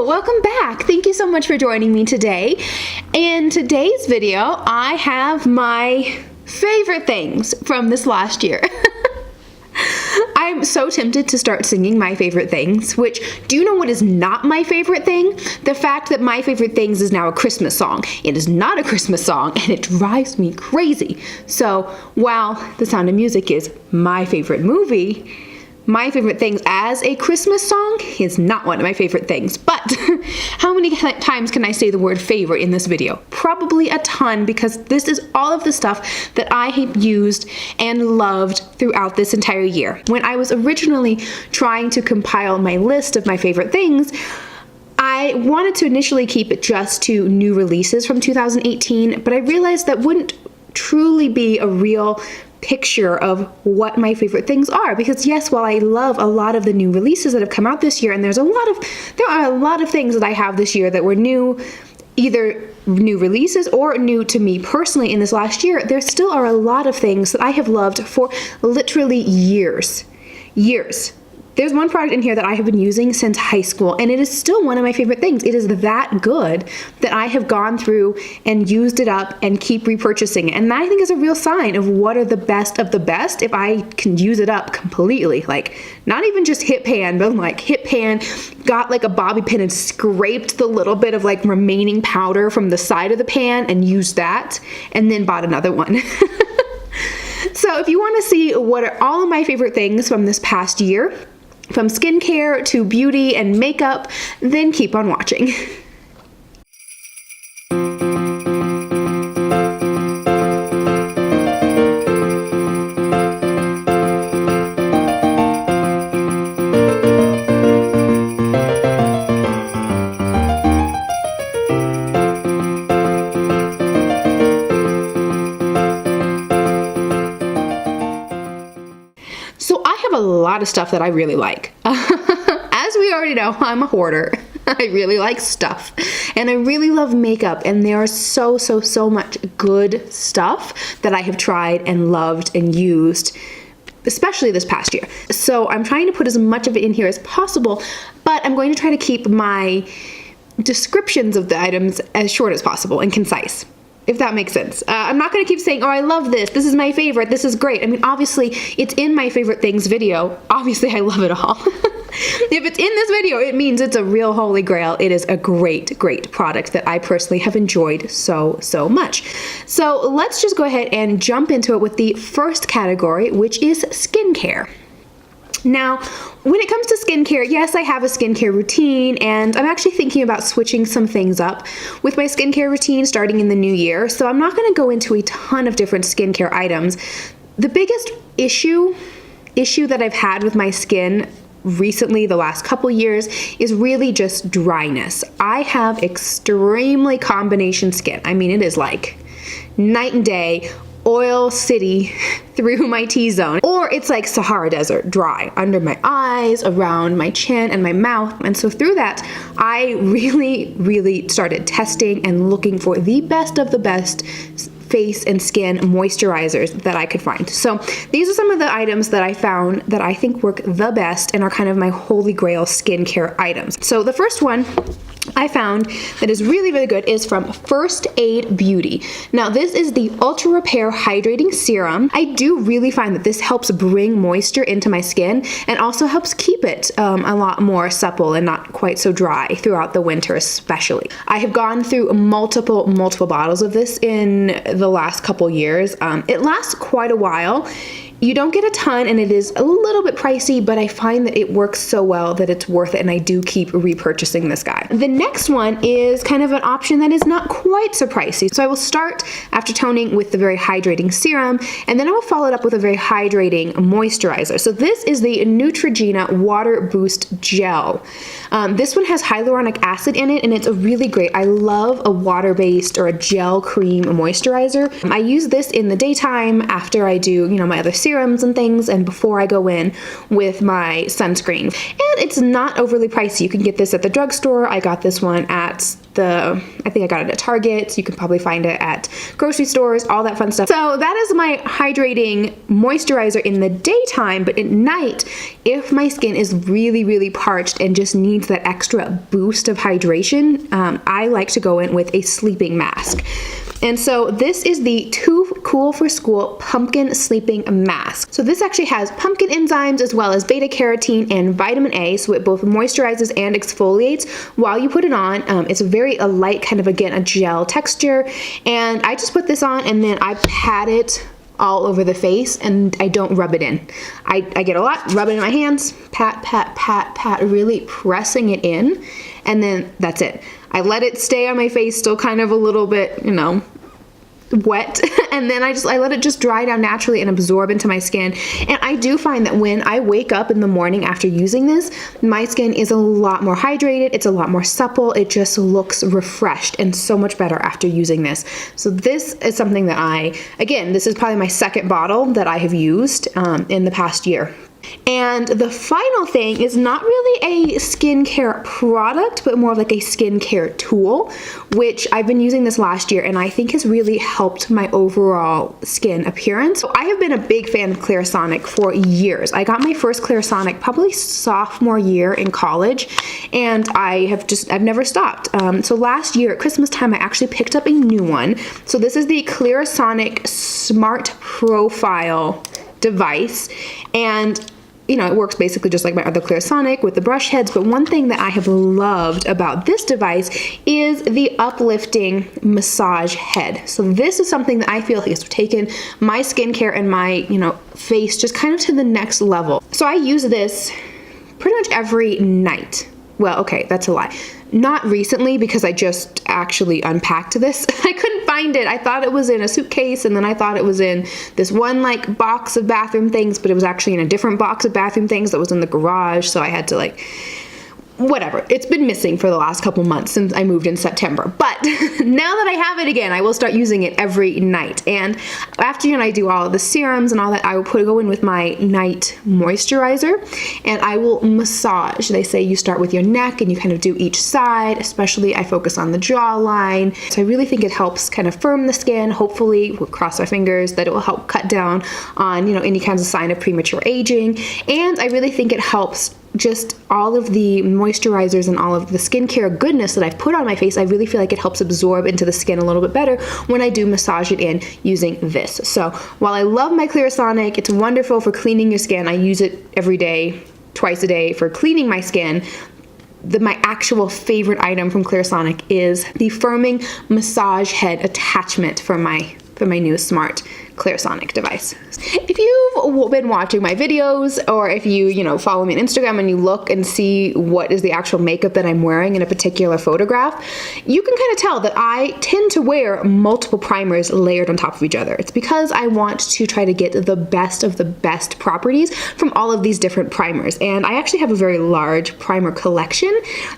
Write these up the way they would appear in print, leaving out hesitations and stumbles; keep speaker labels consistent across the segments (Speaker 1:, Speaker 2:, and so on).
Speaker 1: Welcome back. Thank you so much for joining me today. In today's video, I have my favorite things from this last year. I'm so tempted to start singing my favorite things, which, do you know what is not my favorite thing? The fact that my favorite things is now a Christmas song. It is not a Christmas song, and it drives me crazy. So, while The Sound of Music is my favorite movie, my favorite things as a Christmas song is not one of my favorite things. But how many times can I say the word favorite in this video? Probably a ton, because this is all of the stuff that I have used and loved throughout this entire year. When I was originally trying to compile my list of my favorite things, I wanted to initially keep it just to new releases from 2018, but I realized that wouldn't truly be a real picture of what my favorite things are, because yes, while I love a lot of the new releases that have come out this year, and there are a lot of things that I have this year that were new, either new releases or new to me personally in this last year, there still are a lot of things that I have loved for literally years. There's one product in here that I have been using since high school, and it is still one of my favorite things. It is that good that I have gone through and used it up and keep repurchasing it. And that, I think, is a real sign of what are the best of the best if I can use it up completely. Like, not even just hit pan, but like hit pan, got like a bobby pin and scraped the little bit of like remaining powder from the side of the pan and used that, and then bought another one. So if you want to see what are all of my favorite things from this past year, from skincare to beauty and makeup, then keep on watching. A lot of stuff that I really like. As we already know, I'm a hoarder. I really like stuff, and I really love makeup, and there is so much good stuff that I have tried and loved and used, especially this past year. So I'm trying to put as much of it in here as possible, but I'm going to try to keep my descriptions of the items as short as possible and concise, if that makes sense. I'm not going to keep saying, oh, I love this, this is my favorite, this is great. I mean, obviously, it's in my favorite things video. Obviously, I love it all. If it's in this video, it means it's a real holy grail. It is a great product that I personally have enjoyed so much. So let's just go ahead and jump into it with the first category, which is skincare. Now, when it comes to skincare, yes, I have a skincare routine, and I'm actually thinking about switching some things up with my skincare routine starting in the new year, so I'm not going to go into a ton of different skincare items. The biggest issue that I've had with my skin recently, the last couple years, is really just dryness. I have extremely combination skin. I mean, it is like night and day, oil city through my T-zone, or it's like Sahara Desert dry under my eyes, around my chin and my mouth. And so through that, I really started testing and looking for the best of the best face and skin moisturizers that I could find. So these are some of the items that I found that I think work the best and are kind of my holy grail skincare items. So the first one I found that is really good is from First Aid Beauty. Now this is the Ultra Repair Hydrating Serum. I do really find that this helps bring moisture into my skin and also helps keep it a lot more supple and not quite so dry throughout the winter especially. I have gone through multiple bottles of this in the last couple years. It lasts quite a while. You don't get a ton, and it is a little bit pricey, but I find that it works so well that it's worth it, and I do keep repurchasing this guy. The next one is kind of an option that is not quite so pricey. So I will start after toning with the very hydrating serum, and then I will follow it up with a very hydrating moisturizer. So this is the Neutrogena Water Boost Gel. This one has hyaluronic acid in it, and it's a really great. I love a water-based or a gel cream moisturizer. I use this in the daytime after I do, my other serum serums and things, and before I go in with my sunscreen. And it's not overly pricey. You can get this at the drugstore. I got this one at I think I got it at Target. You can probably find it at grocery stores, all that fun stuff. So that is my hydrating moisturizer in the daytime, but at night, if my skin is really, really parched and just needs that extra boost of hydration, I like to go in with a sleeping mask. And so this is the Too Cool for School Pumpkin Sleeping Mask. So this actually has pumpkin enzymes as well as beta carotene and vitamin A, so it both moisturizes and exfoliates while you put it on. It's a light kind of, again, a gel texture. And I just put this on and then I pat it all over the face, and I don't rub it in. I get a lot, rub it in my hands, pat, pat, pat, pat, really pressing it in, and then that's it. I let it stay on my face, still kind of a little bit, you know, wet, and then I let it just dry down naturally and absorb into my skin. And I do find that when I wake up in the morning after using this, my skin is a lot more hydrated, it's a lot more supple, it just looks refreshed and so much better after using this. So this is something that again, this is probably my second bottle that I have used in the past year. And the final thing is not really a skincare product, but more like a skincare tool, which I've been using this last year and I think has really helped my overall skin appearance. So I have been a big fan of Clarisonic for years. I got my first Clarisonic probably sophomore year in college, and I've never stopped. So last year at Christmas time, I actually picked up a new one. So this is the Clarisonic Smart Profile device, and you know, it works basically just like my other Clarisonic with the brush heads, but one thing that I have loved about this device is the uplifting massage head. So this is something that I feel like has taken my skincare and my, you know, face just kind of to the next level. So I use this pretty much every night. Well, okay, that's a lie. Not recently, because I just actually unpacked this. I couldn't find it. I thought it was in a suitcase, and then I thought it was in this one like box of bathroom things, but it was actually in a different box of bathroom things that was in the garage, so I had to like, whatever. It's been missing for the last couple months since I moved in September. But now that I have it again, I will start using it every night. And after, you know, I do all of the serums and all that, I will go in with my night moisturizer, and I will massage. They say you start with your neck and you kind of do each side, especially I focus on the jawline. So I really think it helps kind of firm the skin. Hopefully, we'll cross our fingers that it will help cut down on, you know, any kinds of sign of premature aging. And I really think it helps just all of the moisturizers and all of the skincare goodness that I've put on my face. I really feel like it helps absorb into the skin a little bit better when I do massage it in using this. So while I love my Clarisonic, it's wonderful for cleaning your skin. I use it every day, twice a day for cleaning my skin. My actual favorite item from Clarisonic is the firming massage head attachment for my new smart Clarisonic device. If you've been watching my videos, or if you follow me on Instagram and you look and see what is the actual makeup that I'm wearing in a particular photograph, you can kind of tell that I tend to wear multiple primers layered on top of each other. It's because I want to try to get the best of the best properties from all of these different primers. And I actually have a very large primer collection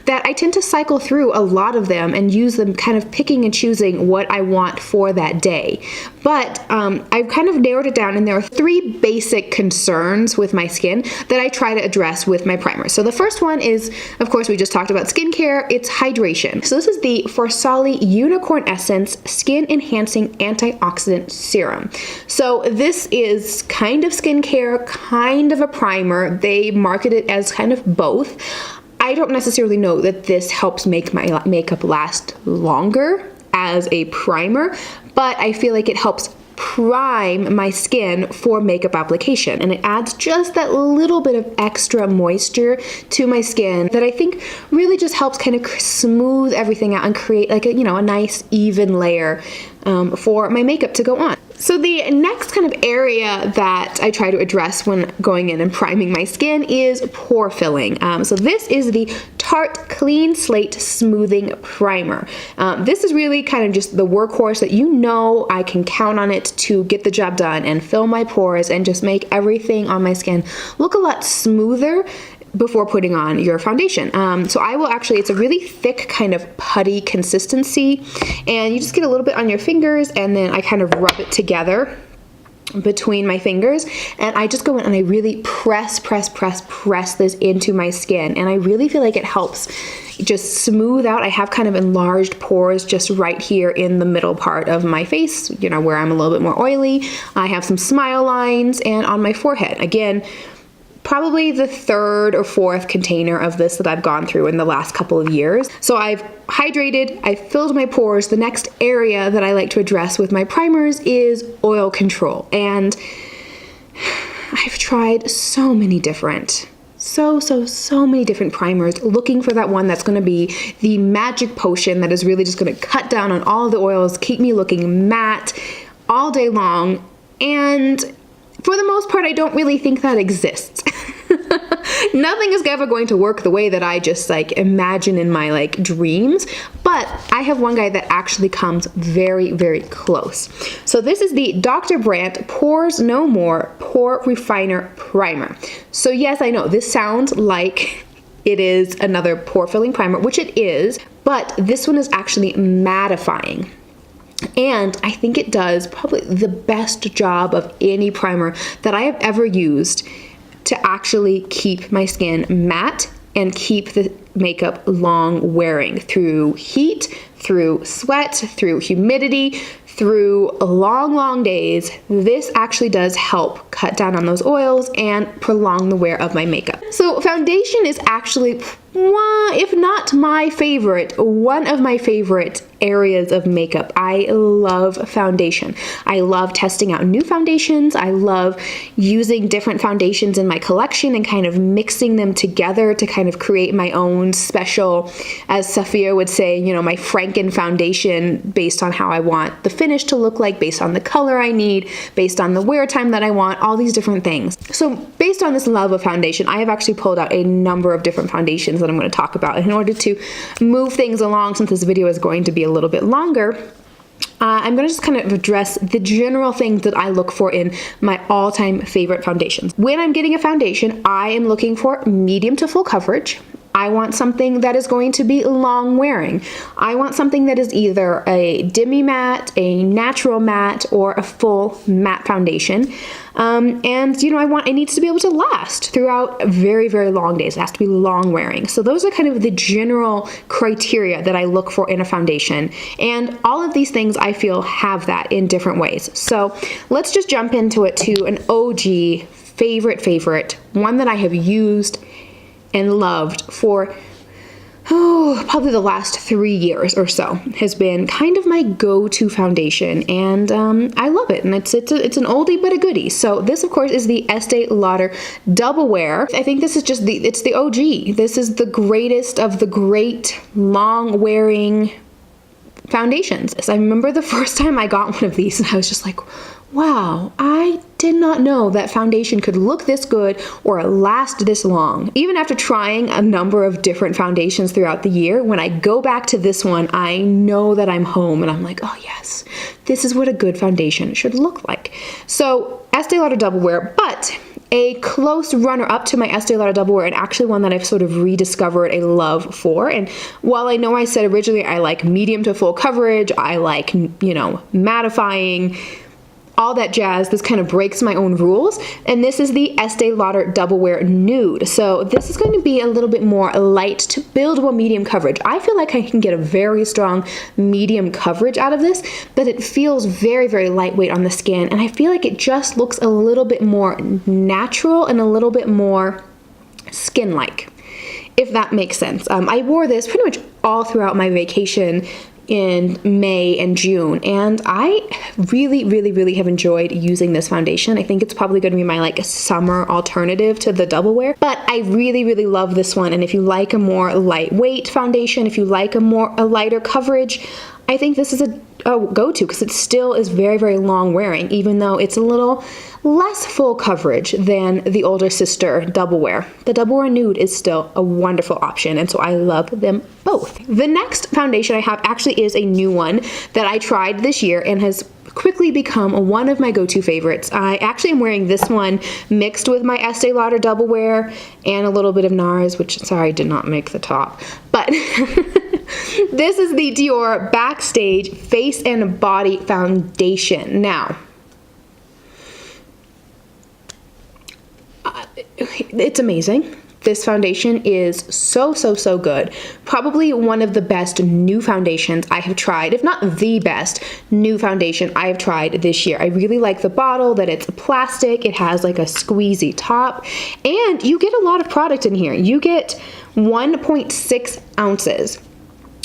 Speaker 1: that I tend to cycle through a lot of them and use them kind of picking and choosing what I want for that day. But I've kind of narrowed it down, and there are 3 basic concerns with my skin that I try to address with my primer. So the first one is, of course, we just talked about skincare, it's hydration. So this is the Forsali Unicorn Essence Skin Enhancing Antioxidant Serum. So this is kind of skincare, kind of a primer. They market it as kind of both. I don't necessarily know that this helps make my makeup last longer as a primer, but I feel like it helps prime my skin for makeup application, and it adds just that little bit of extra moisture to my skin that I think really just helps kind of smooth everything out and create like a nice even layer for my makeup to go on. So the next kind of area that I try to address when going in and priming my skin is pore filling. So this is the Tarte Clean Slate Smoothing Primer. This is really kind of just the workhorse that I can count on it to get the job done and fill my pores and just make everything on my skin look a lot smoother before putting on your foundation. So I will actually, it's a really thick kind of putty consistency, and you just get a little bit on your fingers and then I kind of rub it together between my fingers, and I just go in and I really press this into my skin, and I really feel like it helps just smooth out. I have kind of enlarged pores just right here in the middle part of my face, you know, where I'm a little bit more oily. I have some smile lines, and on my forehead. Again, probably the third or fourth container of this that I've gone through in the last couple of years. So I've hydrated, I filled my pores. The next area that I like to address with my primers is oil control. And I've tried so many different, so many different primers, looking for that one that's gonna be the magic potion that is really just gonna cut down on all of the oils, keep me looking matte all day long. And for the most part, I don't really think that exists. Nothing is ever going to work the way that I just like imagine in my like dreams, but I have one guy that actually comes very close. So this is the Dr. Brandt Pores No More Pore Refiner Primer. So yes, I know this sounds like it is another pore filling primer, which it is, but this one is actually mattifying. And I think it does probably the best job of any primer that I have ever used to actually keep my skin matte and keep the makeup long wearing through heat, through sweat, through humidity, through long days. This actually does help cut down on those oils and prolong the wear of my makeup. So foundation is actually, if not my favorite, one of my favorite areas of makeup. I love foundation. I love testing out new foundations. I love using different foundations in my collection and kind of mixing them together to kind of create my own special, as Safia would say, you know, my Franken foundation based on how I want the finish to look like, based on the color I need, based on the wear time that I want, all these different things. So based on this love of foundation, I have actually pulled out a number of different foundations that I'm going to talk about in order to move things along, since this video is going to be a little bit longer. I'm going to just kind of address the general things that I look for in my all-time favorite foundations. When I'm getting a foundation, I am looking for medium to full coverage. I want something that is going to be long wearing. I want something that is either a demi matte, a natural matte, or a full matte foundation. And you know, it needs to be able to last throughout very long days. It has to be long wearing. So those are kind of the general criteria that I look for in a foundation. And all of these things I feel have that in different ways. So let's just jump into it to an OG favorite, one that I have used and loved for probably the last 3 years or so, has been kind of my go-to foundation, and I love it. And it's an oldie but a goodie. So this, of course, is the Estee Lauder Double Wear. I think this is just it's the OG. This is the greatest of the great long-wearing foundations. So I remember the first time I got one of these, and I was just like, wow, I did not know that foundation could look this good or last this long. Even after trying a number of different foundations throughout the year, when I go back to this one, I know that I'm home and I'm like, oh yes, this is what a good foundation should look like. So Estee Lauder Double Wear, but a close runner-up to my Estee Lauder Double Wear, and actually one that I've sort of rediscovered a love for. And while I know I said originally I like medium to full coverage, I like, you know, mattifying, all that jazz, this kind of breaks my own rules. And this is the Estee Lauder Double Wear Nude. So this is going to be a little bit more light to buildable medium coverage. I feel like I can get a very strong medium coverage out of this, but it feels very lightweight on the skin. And I feel like it just looks a little bit more natural and a little bit more skin-like, if that makes sense. I wore this pretty much all throughout my vacation in May and June, and I really have enjoyed using this foundation. I think it's probably going to be my like summer alternative to the Double Wear, but I really love this one. And if you like a more lightweight foundation, if you like a lighter coverage, I think this is a go-to, because it still is very long wearing, even though it's a little less full coverage than the older sister Double Wear. The Double Wear Nude is still a wonderful option, and so I love them both. The next foundation I have actually is a new one that I tried this year and has quickly become one of my go-to favorites. I actually am wearing this one mixed with my Estee Lauder Double Wear and a little bit of NARS, which, sorry, did not make the top, but this is the Dior Backstage Face and Body Foundation. Now, it's amazing. This foundation is so, so, so good. Probably one of the best new foundations I have tried, if not the best new foundation I have tried this year. I really like the bottle, that it's plastic, it has like a squeezy top, and you get a lot of product in here. You get 1.6 ounces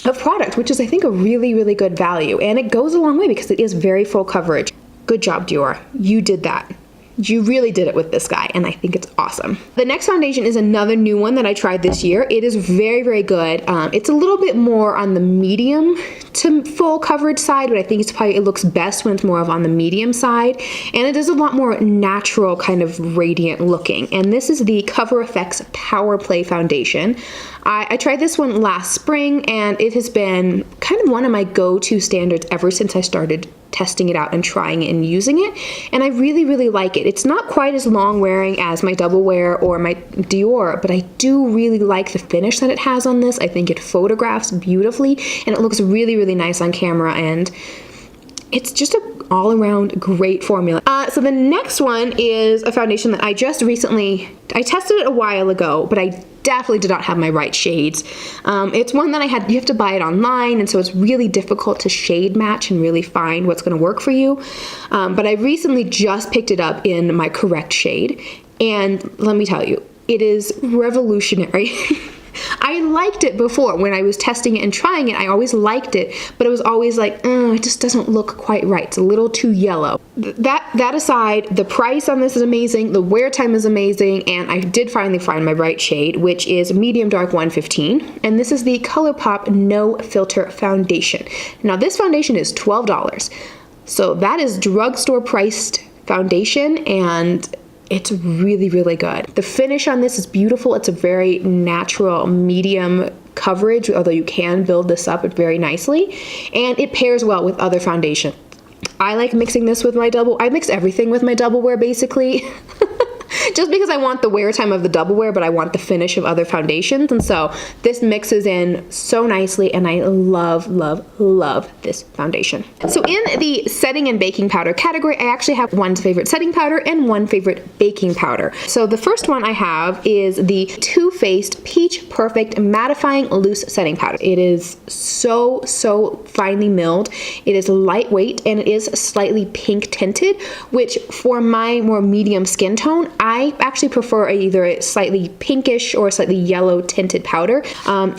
Speaker 1: of product, which is, I think, a really, really good value. And it goes a long way because it is very full coverage. Good job, Dior. You did that. You really did it with this guy, and I think it's awesome. The next foundation is another new one that I tried this year. It is very, very good. It's a little bit more on the medium to full coverage side, but I think it looks best when it's more of on the medium side. And it is a lot more natural, kind of radiant looking. And this is the Cover FX Power Play Foundation. I tried this one last spring, and it has been kind of one of my go-to standards ever since I started testing it out and trying it and using it, and I really, really like it. It's not quite as long wearing as my double wear or my Dior, but I do really like the finish that it has on this. I think it photographs beautifully, and it looks really, really nice on camera, and it's just an all-around great formula. So the next one is a foundation that I just recently, I tested it a while ago, but I definitely did not have my right shades. It's one that you have to buy it online, and so it's really difficult to shade match and really find what's gonna work for you. But I recently just picked it up in my correct shade, and let me tell you, it is revolutionary. I liked it before when I was testing it and trying it. I always liked it, but it was always like, it just doesn't look quite right. It's a little too yellow. That aside, the price on this is amazing. The wear time is amazing, and I did finally find my right shade, which is medium dark 115, and this is the Colourpop No Filter Foundation. Now this foundation is $12, so that is drugstore priced foundation, and it's really, really good. The finish on this is beautiful. It's a very natural medium coverage, although you can build this up very nicely, and it pairs well with other foundation. I like mixing this with my I mix everything with my double wear basically. Just because I want the wear time of the double wear, but I want the finish of other foundations, and so this mixes in so nicely, and I love, love, love this foundation. So in the setting and baking powder category, I actually have one favorite setting powder and one favorite baking powder. So the first one I have is the Too Faced Peach Perfect Mattifying Loose Setting Powder. It is so, so finely milled. It is lightweight, and it is slightly pink tinted, which for my more medium skin tone, I actually prefer either a slightly pinkish or slightly yellow tinted powder.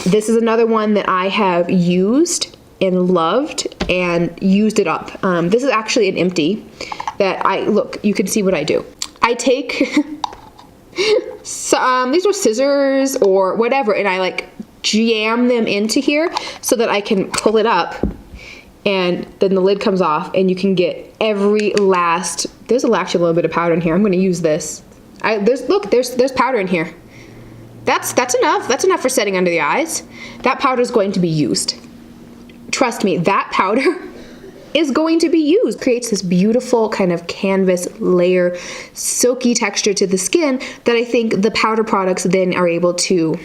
Speaker 1: This is another one that I have used and loved and used it up. This is actually an empty that look, you can see what I do. I take these are scissors or whatever, and I like jam them into here so that I can pull it up, and then the lid comes off, and you can get every last, there's actually a little bit of powder in here. I'm gonna use this. There's powder in here. That's enough. That's enough for setting under the eyes. That powder is going to be used. Trust me, that powder is going to be used. Creates this beautiful kind of canvas layer, silky texture to the skin that I think the powder products then are able to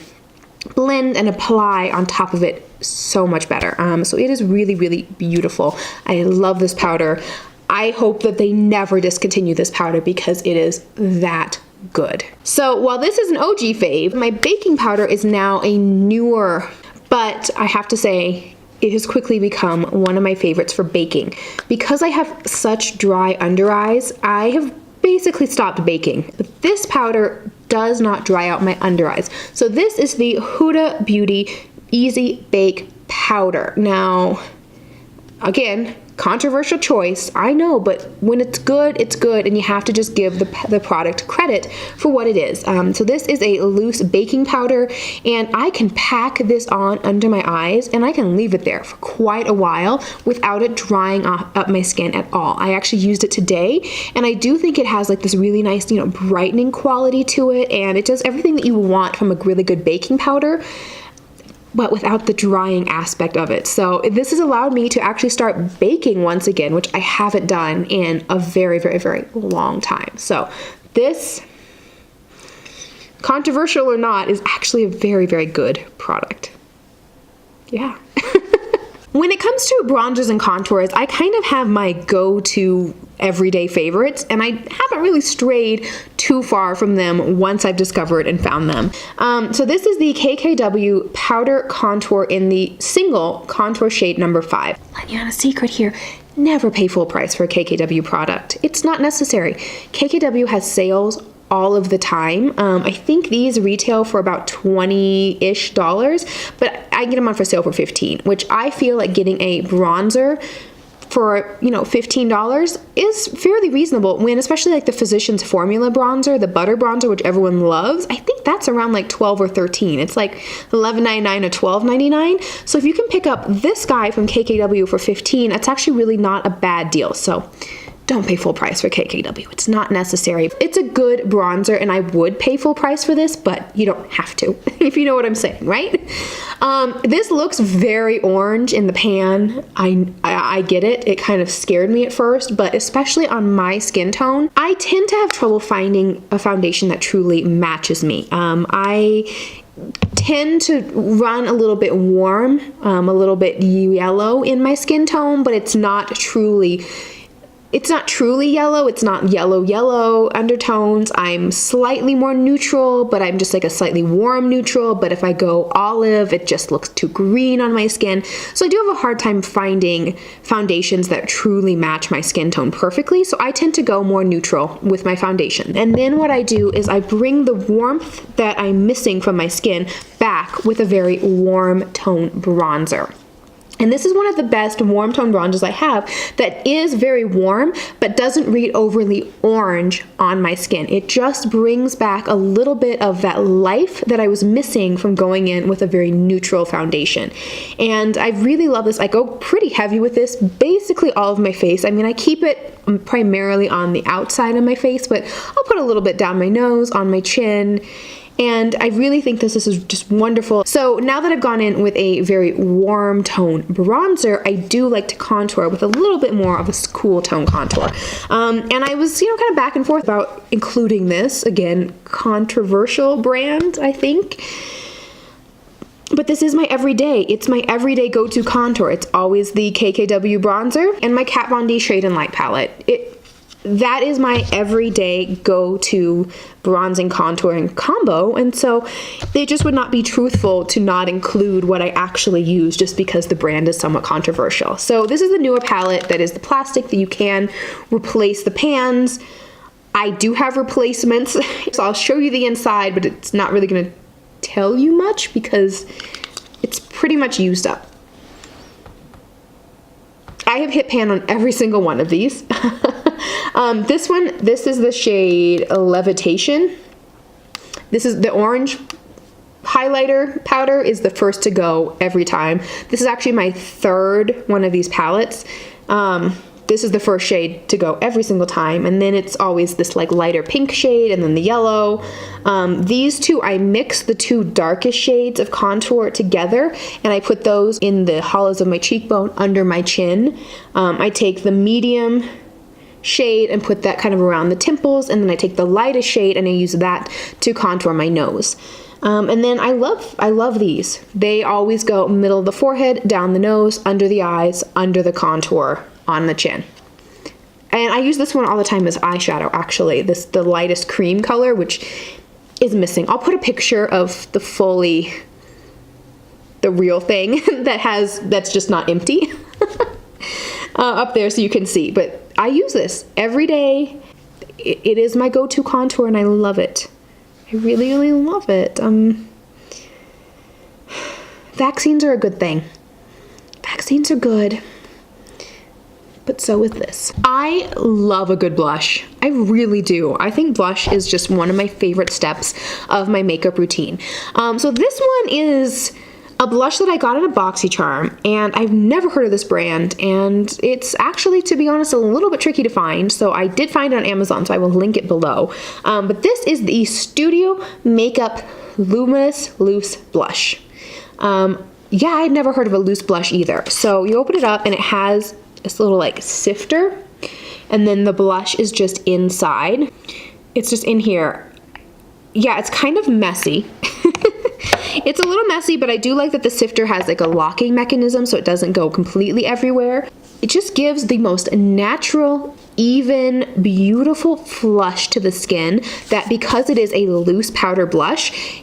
Speaker 1: blend and apply on top of it so much better. So it is really, really beautiful. I love this powder. I hope that they never discontinue this powder because it is that good. So while this is an OG fave, my baking powder is now a newer, but I have to say it has quickly become one of my favorites for baking. Because I have such dry under eyes, I have basically stopped baking. But this powder does not dry out my under eyes. So this is the Huda Beauty Easy Bake Powder. Now, again, controversial choice, I know, but when it's good, and you have to just give the product credit for what it is. So this is a loose baking powder, and I can pack this on under my eyes, and I can leave it there for quite a while without it drying up my skin at all. I actually used it today, and I do think it has like this really nice, brightening quality to it, and it does everything that you want from a really good baking powder, but without the drying aspect of it. So this has allowed me to actually start baking once again, which I haven't done in a very, very, very long time. So this, controversial or not, is actually a very, very good product. Yeah. When it comes to bronzers and contours, I kind of have my go-to everyday favorites, and I haven't really strayed too far from them once I've discovered and found them. So this is the KKW Powder Contour in the single contour shade number 5. Let you on a secret here. Never pay full price for a KKW product. It's not necessary. KKW has sales all of the time. I think these retail for about $20-ish, but I get them on for sale for $15, which I feel like getting a bronzer for, you know, $15 is fairly reasonable when, especially like the Physicians Formula bronzer, the butter bronzer, which everyone loves, I think that's around like 12 or 13. It's like $11.99 or $12.99. So if you can pick up this guy from KKW for 15, that's actually really not a bad deal. So don't pay full price for KKW. It's not necessary. It's a good bronzer, and I would pay full price for this, but you don't have to, if you know what I'm saying, right? This looks very orange in the pan. I get it. It kind of scared me at first, but especially on my skin tone, I tend to have trouble finding a foundation that truly matches me. I tend to run a little bit warm, a little bit yellow in my skin tone, but it's not truly yellow. It's not yellow undertones. I'm slightly more neutral, but I'm just like a slightly warm neutral. But if I go olive, it just looks too green on my skin. So I do have a hard time finding foundations that truly match my skin tone perfectly. So I tend to go more neutral with my foundation. And then what I do is I bring the warmth that I'm missing from my skin back with a very warm tone bronzer. And this is one of the best warm tone bronzers I have that is very warm, but doesn't read overly orange on my skin. It just brings back a little bit of that life that I was missing from going in with a very neutral foundation. And I really love this. I go pretty heavy with this, basically all of my face. I mean, I keep it primarily on the outside of my face, but I'll put a little bit down my nose, on my chin. And I really think this is just wonderful. So now that I've gone in with a very warm tone bronzer, I do like to contour with a little bit more of a cool tone contour. And I was, kind of back and forth about including this. Again, controversial brand, I think. But this is my everyday. It's my everyday go-to contour. It's always the KKW bronzer and my Kat Von D Shade and Light palette. That is my everyday go-to bronzing contouring combo, and so they just would not be truthful to not include what I actually use just because the brand is somewhat controversial. So this is the newer palette that is the plastic that you can replace the pans. I do have replacements, so I'll show you the inside, but it's not really going to tell you much because it's pretty much used up. I have hit pan on every single one of these. This is the shade Levitation. This is the orange highlighter powder is the first to go every time. This is actually my third one of these palettes. This is the first shade to go every single time, and then it's always this like lighter pink shade and then the yellow. These two, I mix the two darkest shades of contour together, and I put those in the hollows of my cheekbone under my chin. I take the medium shade and put that kind of around the temples, and then I take the lightest shade and I use that to contour my nose. And then I love these. They always go middle of the forehead, down the nose, under the eyes, under the contour, on the chin. And I use this one all the time as eyeshadow, actually. The lightest cream color, which is missing. I'll put a picture of the real thing that's just not empty up there so you can see. But I use this every day. It is my go-to contour and I love it. I really, really love it. Vaccines are a good thing. Vaccines are good. But so is this. I love a good blush. I really do. I think blush is just one of my favorite steps of my makeup routine. So this one is a blush that I got at a BoxyCharm, and I've never heard of this brand, and it's actually, to be honest, a little bit tricky to find. So I did find it on Amazon, so I will link it below. But this is the Studio Makeup Luminous Loose Blush. Yeah, I had never heard of a loose blush either. So you open it up and it has this little like sifter, and then the blush is just inside. It's just in here. Yeah, it's kind of messy. It's a little messy, but I do like that the sifter has like a locking mechanism so it doesn't go completely everywhere. It just gives the most natural, even, beautiful flush to the skin that, because it is a loose powder blush,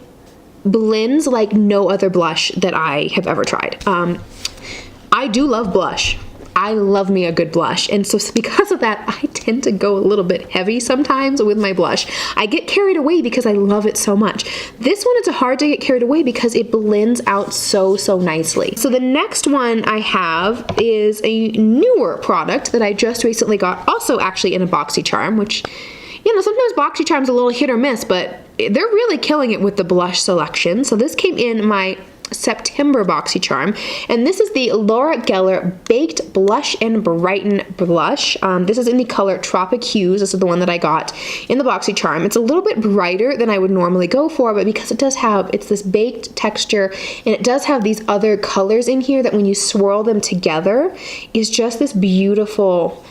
Speaker 1: blends like no other blush that I have ever tried. I do love blush. I love me a good blush, and so because of that, I tend to go a little bit heavy sometimes with my blush. I get carried away because I love it so much. This one, it's hard to get carried away because it blends out so nicely. So the next one I have is a newer product that I just recently got, also actually in a BoxyCharm, which, you know, sometimes BoxyCharm's a little hit or miss, but they're really killing it with the blush selection. So this came in my September BoxyCharm, and this is the Laura Geller Baked Blush and Brighten Blush. This is in the color Tropic Hues. This is the one that I got in the BoxyCharm. It's a little bit brighter than I would normally go for, but because it does have, it's this baked texture, and it does have these other colors in here that when you swirl them together is just this beautiful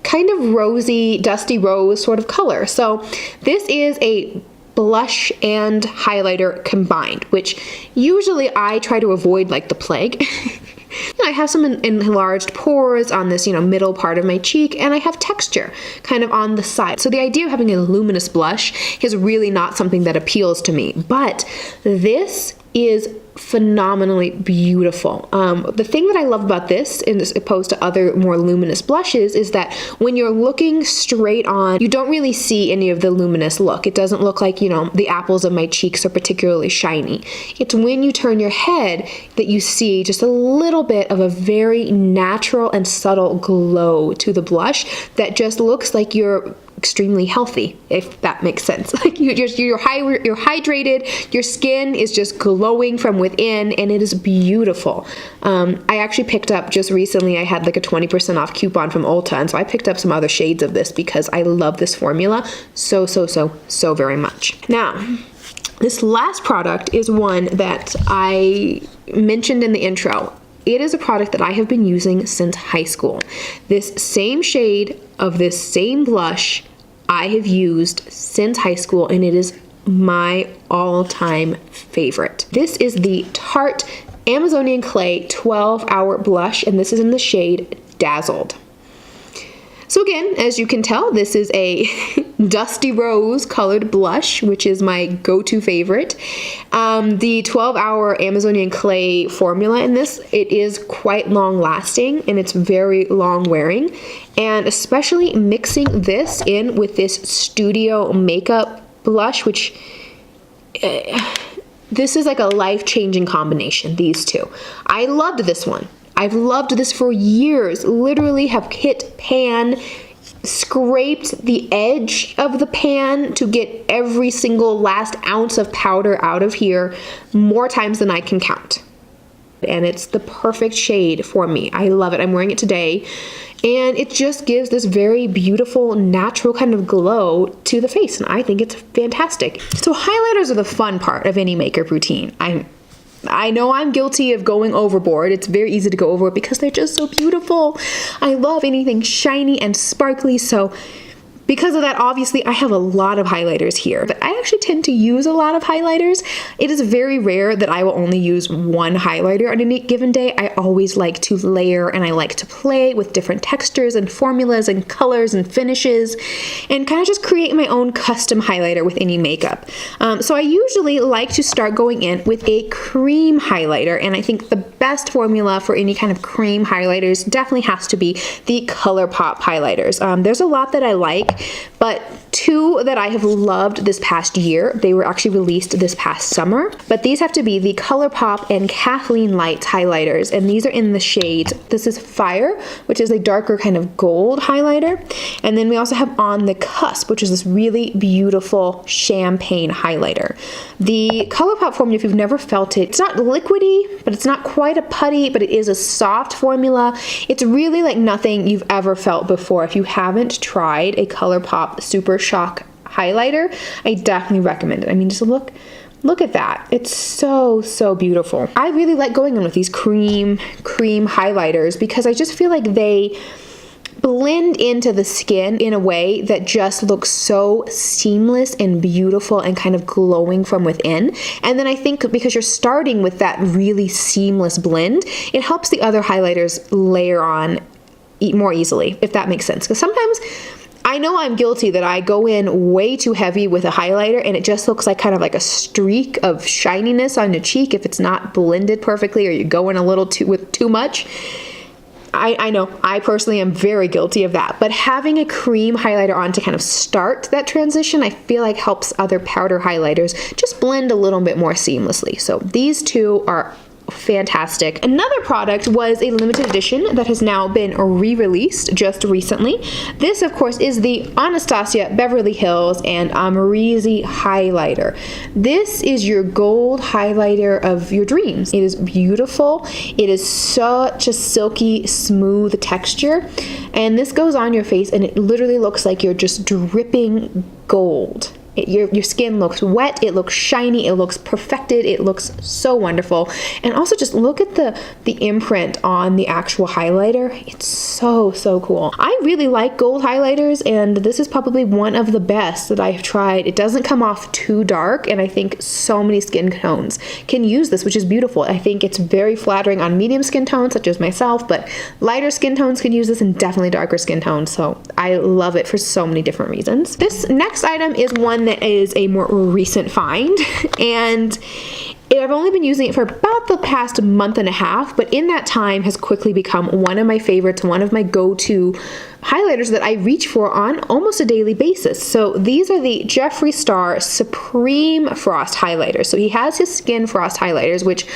Speaker 1: kind of rosy, dusty rose sort of color. So this is a blush and highlighter combined, which usually I try to avoid like the plague. I have some enlarged pores on this, you know, middle part of my cheek, and I have texture kind of on the side. So the idea of having a luminous blush is really not something that appeals to me, but this is phenomenally beautiful. The thing that I love about this, as opposed to other more luminous blushes, is that when you're looking straight on, you don't really see any of the luminous look. It doesn't look like, you know, the apples of my cheeks are particularly shiny. It's when you turn your head that you see just a little bit of a very natural and subtle glow to the blush that just looks like you're extremely healthy, if that makes sense. Like you're hydrated, your skin is just glowing from within, and it is beautiful. I actually picked up just recently, I had like a 20% off coupon from Ulta, and so I picked up some other shades of this because I love this formula so very much. Now, this last product is one that I mentioned in the intro. It is a product that I have been using since high school. This same shade of this same blush I have used since high school, and it is my all-time favorite. This is the Tarte Amazonian Clay 12-Hour Blush, and this is in the shade Dazzled. So again, as you can tell, this is a dusty rose colored blush, which is my go-to favorite. The 12-hour Amazonian Clay formula in this, it is quite long lasting and it's very long wearing. And especially mixing this in with this studio makeup blush, which this is like a life-changing combination, these two. I loved this one. I've loved this for years, literally have hit pan, scraped the edge of the pan to get every single last ounce of powder out of here more times than I can count. And it's the perfect shade for me. I love it. I'm wearing it today. And it just gives this very beautiful, natural kind of glow to the face. And I think it's fantastic. So highlighters are the fun part of any makeup routine. I know I'm guilty of going overboard. It's very easy to go over it because they're just so beautiful. I love anything shiny and sparkly, so because of that, obviously, I have a lot of highlighters here, but I actually tend to use a lot of highlighters. It is very rare that I will only use one highlighter on any given day. I always like to layer and I like to play with different textures and formulas and colors and finishes and kind of just create my own custom highlighter with any makeup. So I usually like to start going in with a cream highlighter, and I think the best formula for any kind of cream highlighters definitely has to be the Colourpop highlighters. There's a lot that I like, but two that I have loved this past year, they were actually released this past summer, but these have to be the Colourpop and Kathleen Lights highlighters, and these are in the shades, this is Fire, which is a darker kind of gold highlighter, and then we also have On the Cusp, which is this really beautiful champagne highlighter. The Colourpop formula, if you've never felt it, it's not liquidy, but it's not quite a putty, but it is a soft formula. It's really like nothing you've ever felt before. If you haven't tried a Colourpop Super Shock highlighter, I definitely recommend it. I mean, just look at that. It's so beautiful. I really like going in with these cream highlighters because I just feel like they blend into the skin in a way that just looks so seamless and beautiful and kind of glowing from within. And then I think because you're starting with that really seamless blend, it helps the other highlighters layer on more easily, if that makes sense. Because sometimes I know I'm guilty that I go in way too heavy with a highlighter and it just looks like kind of like a streak of shininess on your cheek if it's not blended perfectly, or you go in a little with too much. I know I personally am very guilty of that, but having a cream highlighter on to kind of start that transition, I feel like helps other powder highlighters just blend a little bit more seamlessly. So these two are fantastic. Another product was a limited edition that has now been re-released just recently. This, of course, is the Anastasia Beverly Hills and Amrezy highlighter. This is your gold highlighter of your dreams. It is beautiful. It is such a silky, smooth texture, and this goes on your face and it literally looks like you're just dripping gold. Your skin looks wet, it looks shiny, it looks perfected, it looks so wonderful. And also just look at the imprint on the actual highlighter. It's so cool. I really like gold highlighters, and this is probably one of the best that I've tried. It doesn't come off too dark, and I think so many skin tones can use this, which is beautiful. I think it's very flattering on medium skin tones, such as myself, but lighter skin tones can use this, and definitely darker skin tones. So I love it for so many different reasons. This next item is one that is a more recent find, and I've only been using it for about the past month and a half, but in that time has quickly become one of my favorites, one of my go-to highlighters that I reach for on almost a daily basis. So these are the Jeffree Star Supreme Frost highlighters. So he has his Skin Frost highlighters, which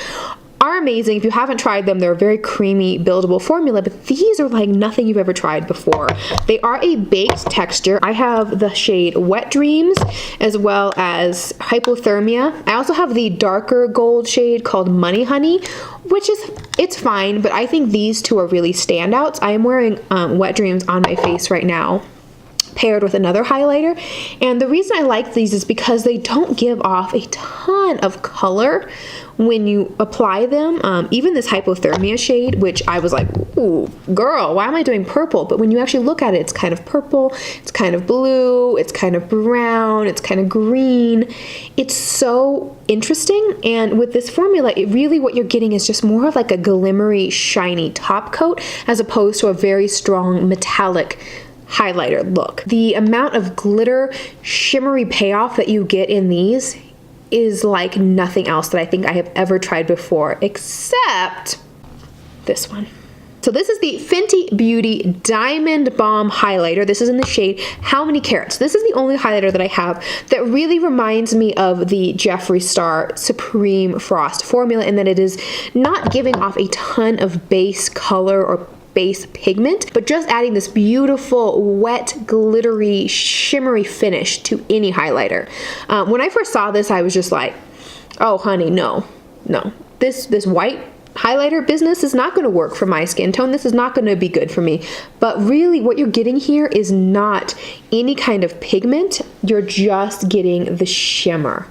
Speaker 1: are amazing. If you haven't tried them, they're a very creamy, buildable formula, but these are like nothing you've ever tried before. They are a baked texture. I have the shade Wet Dreams as well as Hypothermia. I also have the darker gold shade called Money Honey, which it's fine, but I think these two are really standouts. I am wearing Wet Dreams on my face right now, paired with another highlighter, and the reason I like these is because they don't give off a ton of color when you apply them. Even this Hypothermia shade, which I was like, ooh, girl, why am I doing purple? But when you actually look at it, it's kind of purple, it's kind of blue, it's kind of brown, it's kind of green. It's so interesting, and with this formula, it really, what you're getting is just more of like a glimmery, shiny top coat as opposed to a very strong metallic highlighter look. The amount of glitter, shimmery payoff that you get in these is like nothing else that I think I have ever tried before, except this one. So this is the Fenty Beauty Diamond Balm Highlighter. This is in the shade How Many Carats. This is the only highlighter that I have that really reminds me of the Jeffree Star Supreme Frost formula, in that it is not giving off a ton of base color or base pigment, but just adding this beautiful, wet, glittery, shimmery finish to any highlighter. When I first saw this, I was just like, oh honey, no. This white highlighter business is not going to work for my skin tone. This is not going to be good for me. But really what you're getting here is not any kind of pigment. You're just getting the shimmer.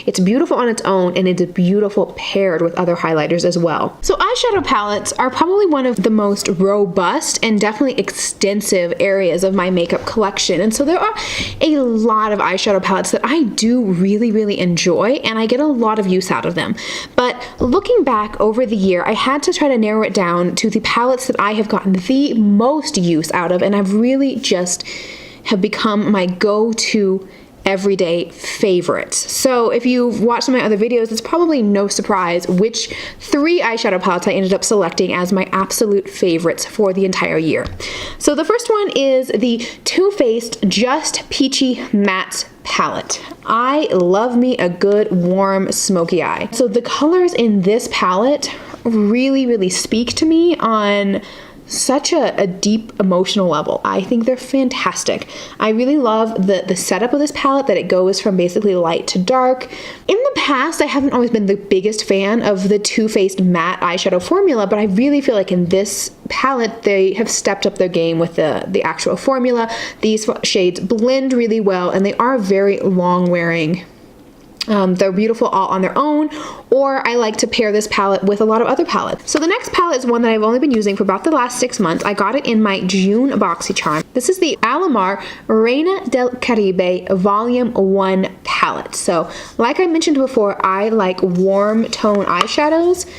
Speaker 1: It's beautiful on its own, and it's beautiful paired with other highlighters as well. So eyeshadow palettes are probably one of the most robust and definitely extensive areas of my makeup collection. And so there are a lot of eyeshadow palettes that I do really enjoy, and I get a lot of use out of them. But looking back over the year, I had to try to narrow it down to the palettes that I have gotten the most use out of, and I've really just have become my go-to everyday favorites. So if you've watched some of my other videos, it's probably no surprise which 3 eyeshadow palettes I ended up selecting as my absolute favorites for the entire year. So the first one is the Too Faced Just Peachy Matte palette. I love me a good warm smoky eye. So the colors in this palette really speak to me on such a deep emotional level. I think they're fantastic. I really love the setup of this palette, that it goes from basically light to dark. In the past, I haven't always been the biggest fan of the Too Faced matte eyeshadow formula, but I really feel like in this palette, they have stepped up their game with the actual formula. These shades blend really well, and they are very long wearing. They're beautiful all on their own, or I like to pair this palette with a lot of other palettes. So the next palette is one that I've only been using for about the last 6 months. I got it in my June BoxyCharm. This is the Alamar Reina del Caribe Volume 1 palette. So like I mentioned before, I like warm tone eyeshadows.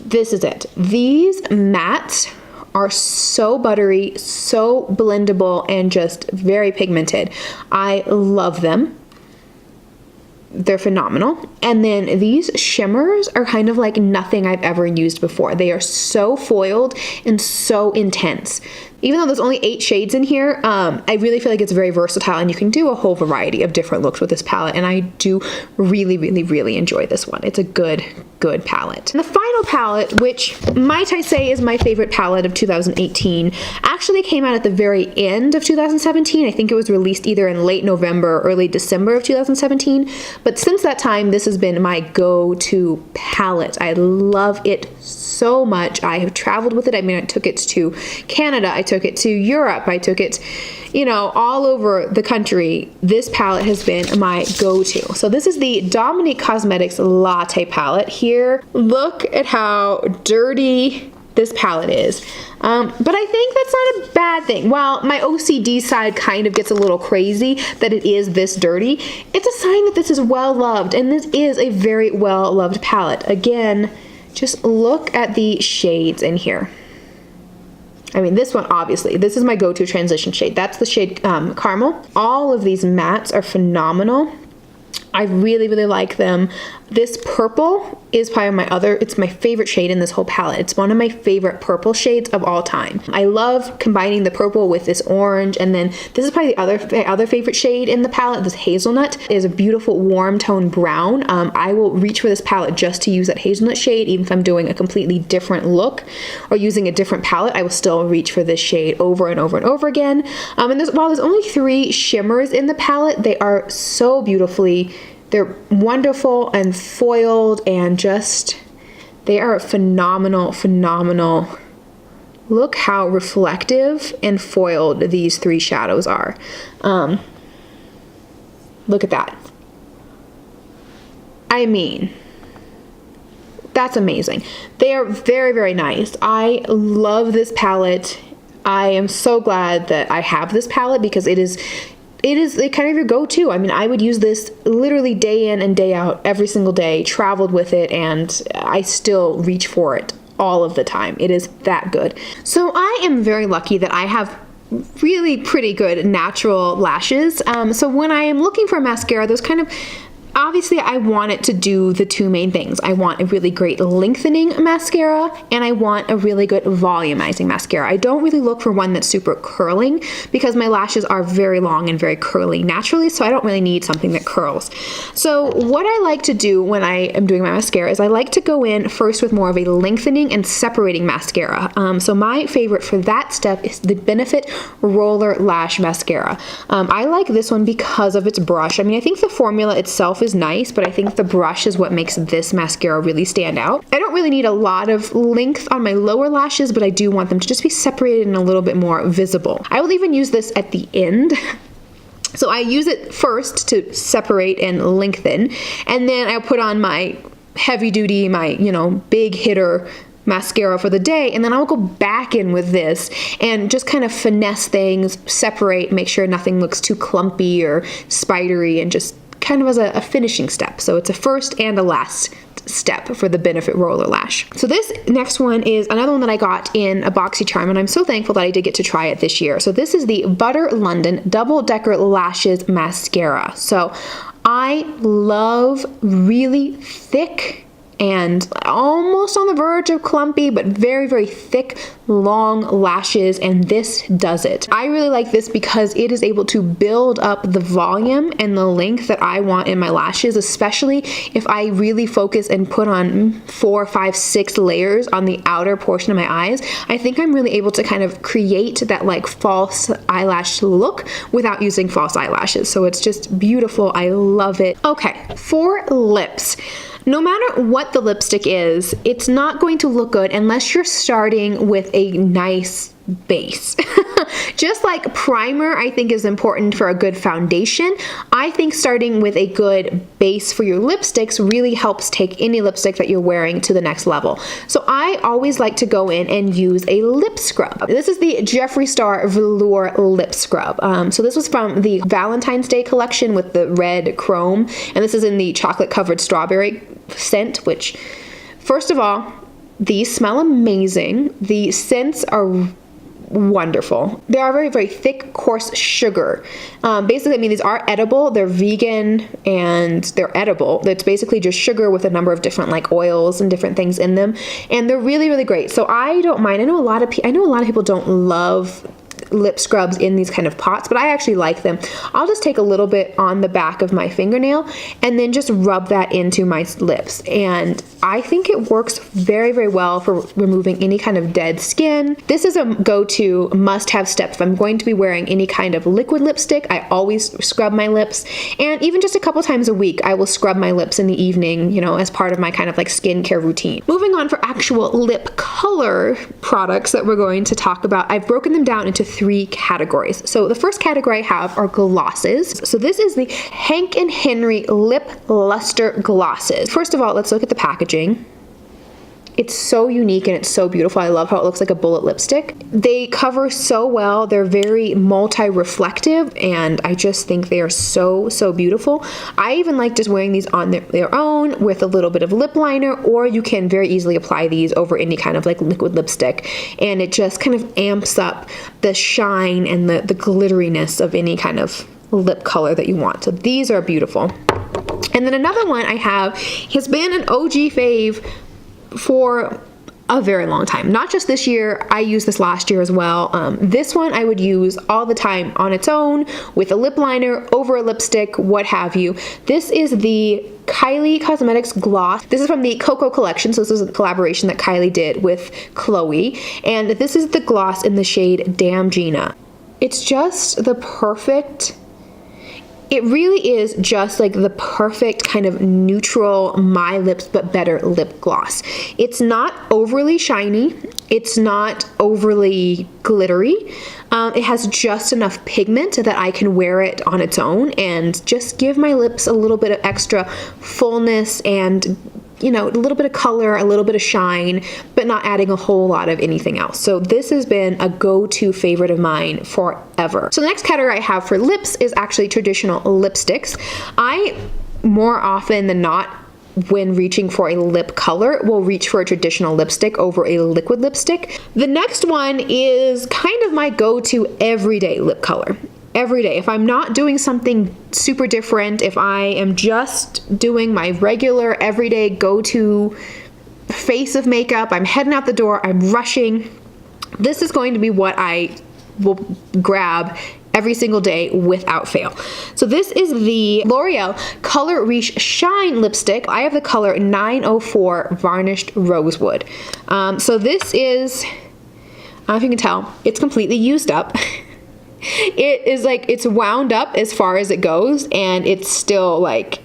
Speaker 1: This is it. These mattes are so buttery, so blendable, and just very pigmented. I love them. They're phenomenal. And then these shimmers are kind of like nothing I've ever used before. They are so foiled and so intense. Even though there's only 8 shades in here, I really feel like it's very versatile and you can do a whole variety of different looks with this palette, and I do really, really, really enjoy this one. It's a good palette. And the final palette, which might I say is my favorite palette of 2018, actually came out at the very end of 2017. I think it was released either in late November or early December of 2017, but since that time, this has been my go-to palette. I love it so much. I have traveled with it. I mean, I took it to Canada, I took it to Europe, I took it, you know, all over the country. This palette has been my go-to. So this is the Dominique Cosmetics Latte palette. Here, look at how dirty this palette is. But I think that's not a bad thing. While my OCD side kind of gets a little crazy that it is this dirty, it's a sign that this is well loved, and this is a very well loved palette. Again, just look at the shades in here. I mean, this one, obviously, this is my go-to transition shade. That's the shade Caramel. All of these mattes are phenomenal. I really, really like them. This purple is probably it's my favorite shade in this whole palette. It's one of my favorite purple shades of all time. I love combining the purple with this orange, and then this is probably the other favorite shade in the palette. This hazelnut is a beautiful warm tone brown. I will reach for this palette just to use that hazelnut shade, even if I'm doing a completely different look or using a different palette. I will still reach for this shade over and over and over again. And while there's only 3 shimmers in the palette, they are so beautifully, they're wonderful and foiled, and just, they are phenomenal, phenomenal. Look how reflective and foiled these 3 shadows are. Look at that. I mean, that's amazing. They are very, very nice. I love this palette. I am so glad that I have this palette because it is kind of your go-to. I mean, I would use this literally day in and day out, every single day, traveled with it, and I still reach for it all of the time. It is that good. So I am very lucky that I have really pretty good natural lashes. So when I am looking for a mascara, those kind of, obviously I want it to do the 2 main things. I want a really great lengthening mascara, and I want a really good volumizing mascara. I don't really look for one that's super curling because my lashes are very long and very curly naturally, so I don't really need something that curls. So what I like to do when I am doing my mascara is I like to go in first with more of a lengthening and separating mascara. So my favorite for that step is the Benefit Roller Lash Mascara. I like this one because of its brush. I mean, I think the formula itself is nice, but I think the brush is what makes this mascara really stand out. I don't really need a lot of length on my lower lashes, but I do want them to just be separated and a little bit more visible. I will even use this at the end. So I use it first to separate and lengthen, and then I'll put on my heavy duty, my, you know, big hitter mascara for the day, and then I'll go back in with this and just kind of finesse things, separate, make sure nothing looks too clumpy or spidery, and just kind of as a finishing step. So it's a first and a last step for the Benefit Roller Lash. So this next one is another one that I got in a BoxyCharm, and I'm so thankful that I did get to try it this year. So this is the Butter London Double Decker Lashes Mascara. So I love really thick and almost on the verge of clumpy, but very, very thick, long lashes, and this does it. I really like this because it is able to build up the volume and the length that I want in my lashes, especially if I really focus and put on 4, 5, 6 layers on the outer portion of my eyes. I think I'm really able to kind of create that like false eyelash look without using false eyelashes. So it's just beautiful. I love it. Okay, for lips. No matter what the lipstick is, it's not going to look good unless you're starting with a nice base. Just like primer, I think, is important for a good foundation, I think starting with a good base for your lipsticks really helps take any lipstick that you're wearing to the next level. So I always like to go in and use a lip scrub. This is the Jeffree Star Velour Lip Scrub. So this was from the Valentine's Day collection with the red chrome, and this is in the chocolate covered strawberry scent, which, first of all, These smell amazing. The scents are wonderful. They are very, very thick, coarse sugar. Basically, I mean, these are edible. They're vegan and they're edible. It's basically just sugar with a number of different like oils and different things in them. And they're really, really great. So I don't mind. I know a lot of people don't love lip scrubs in these kind of pots, but I actually like them. I'll just take a little bit on the back of my fingernail and then just rub that into my lips. And I think it works very, very well for removing any kind of dead skin. This is a go-to must-have step. If I'm going to be wearing any kind of liquid lipstick, I always scrub my lips. And even just a couple times a week, I will scrub my lips in the evening, you know, as part of my kind of like skincare routine. Moving on for actual lip color products that we're going to talk about, I've broken them down into 3 categories. So the first category I have are glosses. So this is the Hank and Henry Lip Luster Glosses. First of all, let's look at the packaging. It's so unique and it's so beautiful. I love how it looks like a bullet lipstick. They cover so well. They're very multi-reflective and I just think they are so, so beautiful. I even like just wearing these on their own with a little bit of lip liner, or you can very easily apply these over any kind of like liquid lipstick, and it just kind of amps up the shine and the glitteriness of any kind of lip color that you want. So these are beautiful. And then another one I have has been an OG fave for a very long time. Not just this year, I used this last year as well. This one I would use all the time on its own, with a lip liner, over a lipstick, what have you. This is the Kylie Cosmetics Gloss. This is from the Coco collection, so this is a collaboration that Kylie did with Chloe. And this is the gloss in the shade Damn Gina. It's just the perfect... It really is just like the perfect kind of neutral, my lips but better lip gloss. It's not overly shiny. It's not overly glittery. It has just enough pigment that I can wear it on its own and just give my lips a little bit of extra fullness and, you know, a little bit of color, a little bit of shine, but not adding a whole lot of anything else. So this has been a go-to favorite of mine forever. So the next category I have for lips is actually traditional lipsticks. I, more often than not, when reaching for a lip color, will reach for a traditional lipstick over a liquid lipstick. The next one is kind of my go-to everyday lip color. Every day. If I'm not doing something super different, if I am just doing my regular everyday go-to face of makeup, I'm heading out the door, I'm rushing, this is going to be what I will grab every single day without fail. So this is the L'Oreal Color Riche Shine lipstick. I have the color 904 Varnished Rosewood. So this is, I don't know if you can tell, it's completely used up. It is like, it's wound up as far as it goes, and it's still like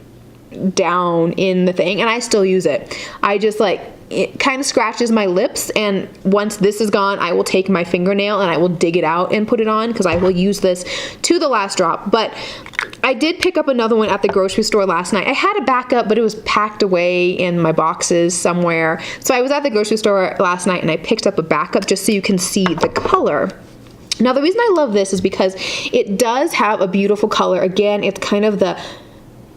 Speaker 1: down in the thing, and I still use it. I just like, it kind of scratches my lips, and once this is gone, I will take my fingernail and I will dig it out and put it on, because I will use this to the last drop. But I did pick up another one at the grocery store last night. I had a backup, but it was packed away in my boxes somewhere. So I was at the grocery store last night and I picked up a backup just so you can see the color. Now, the reason I love this is because it does have a beautiful color. Again, it's kind of the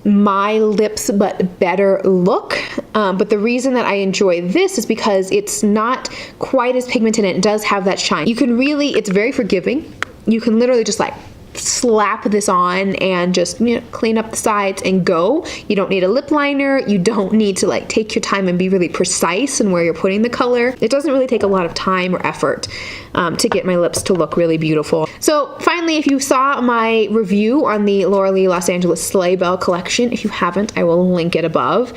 Speaker 1: my lips but better look. But the reason that I enjoy this is because it's not quite as pigmented and it does have that shine. You can really, it's very forgiving. You can literally just like slap this on and just, you know, clean up the sides and go. You don't need a lip liner. You don't need to like take your time and be really precise in where you're putting the color. It doesn't really take a lot of time or effort to get my lips to look really beautiful. So finally, if you saw my review on the Laura Lee Los Angeles Sleigh Bell collection, if you haven't, I will link it above.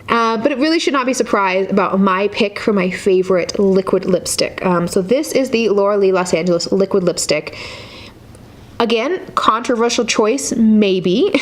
Speaker 1: But it really should not be surprised about my pick for my favorite liquid lipstick. So this is the Laura Lee Los Angeles liquid lipstick. Again, controversial choice, maybe,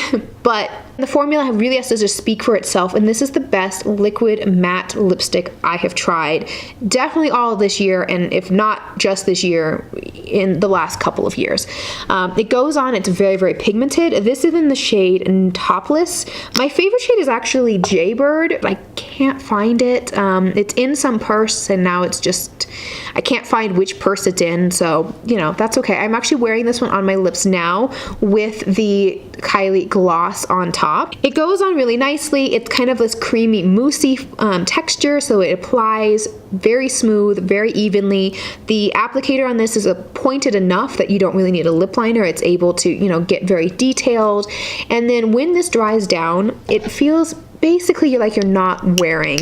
Speaker 1: but the formula really has to just speak for itself, and this is the best liquid matte lipstick I have tried, definitely all this year, and if not just this year, in the last couple of years. It goes on, it's very, very pigmented. This is in the shade Topless. My favorite shade is actually Jaybird. I can't find it. It's in some purse, and now it's just, I can't find which purse it's in, so, you know, that's okay. I'm actually wearing this one on my lips now with the Kylie gloss on top. top. It goes on really nicely. It's kind of this creamy, moussey texture, so it applies very smooth, very evenly. The applicator on this is pointed enough that you don't really need a lip liner. It's able to, you know, get very detailed. And then when this dries down, it feels basically like you're not wearing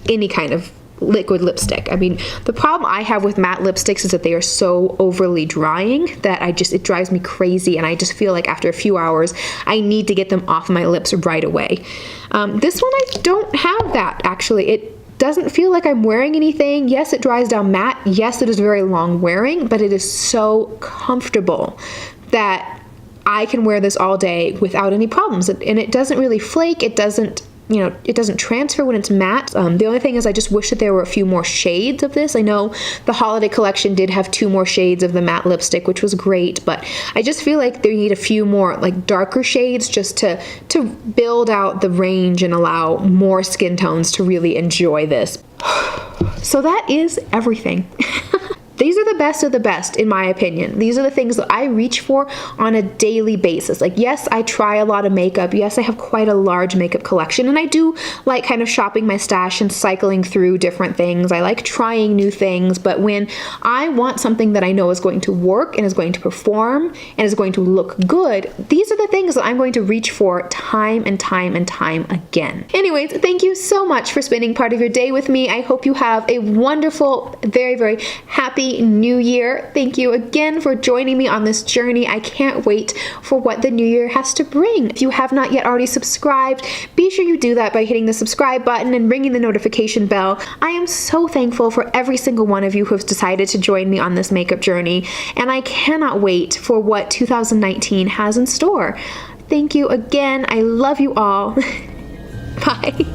Speaker 1: any kind of liquid lipstick. I mean, the problem I have with matte lipsticks is that they are so overly drying that it drives me crazy, and I just feel like after a few hours I need to get them off my lips right away. This one, I don't have that actually. It doesn't feel like I'm wearing anything. Yes, it dries down matte. Yes, it is very long wearing, but it is so comfortable that I can wear this all day without any problems. And it doesn't really flake. It doesn't, you know, it doesn't transfer when it's matte. The only thing is I just wish that there were a few more shades of this. I know the holiday collection did have 2 more shades of the matte lipstick, which was great, but I just feel like they need a few more like darker shades just to build out the range and allow more skin tones to really enjoy this. So that is everything. These are the best of the best, in my opinion. These are the things that I reach for on a daily basis. Like, yes, I try a lot of makeup. Yes, I have quite a large makeup collection, and I do like kind of shopping my stash and cycling through different things. I like trying new things, but when I want something that I know is going to work and is going to perform and is going to look good, these are the things that I'm going to reach for time and time and time again. Anyways, thank you so much for spending part of your day with me. I hope you have a wonderful, very, very happy New Year. Thank you again for joining me on this journey. I can't wait for what the new year has to bring. If you have not yet already subscribed, be sure you do that by hitting the subscribe button and ringing the notification bell. I am so thankful for every single one of you who have decided to join me on this makeup journey, and I cannot wait for what 2019 has in store. Thank you again. I love you all. Bye.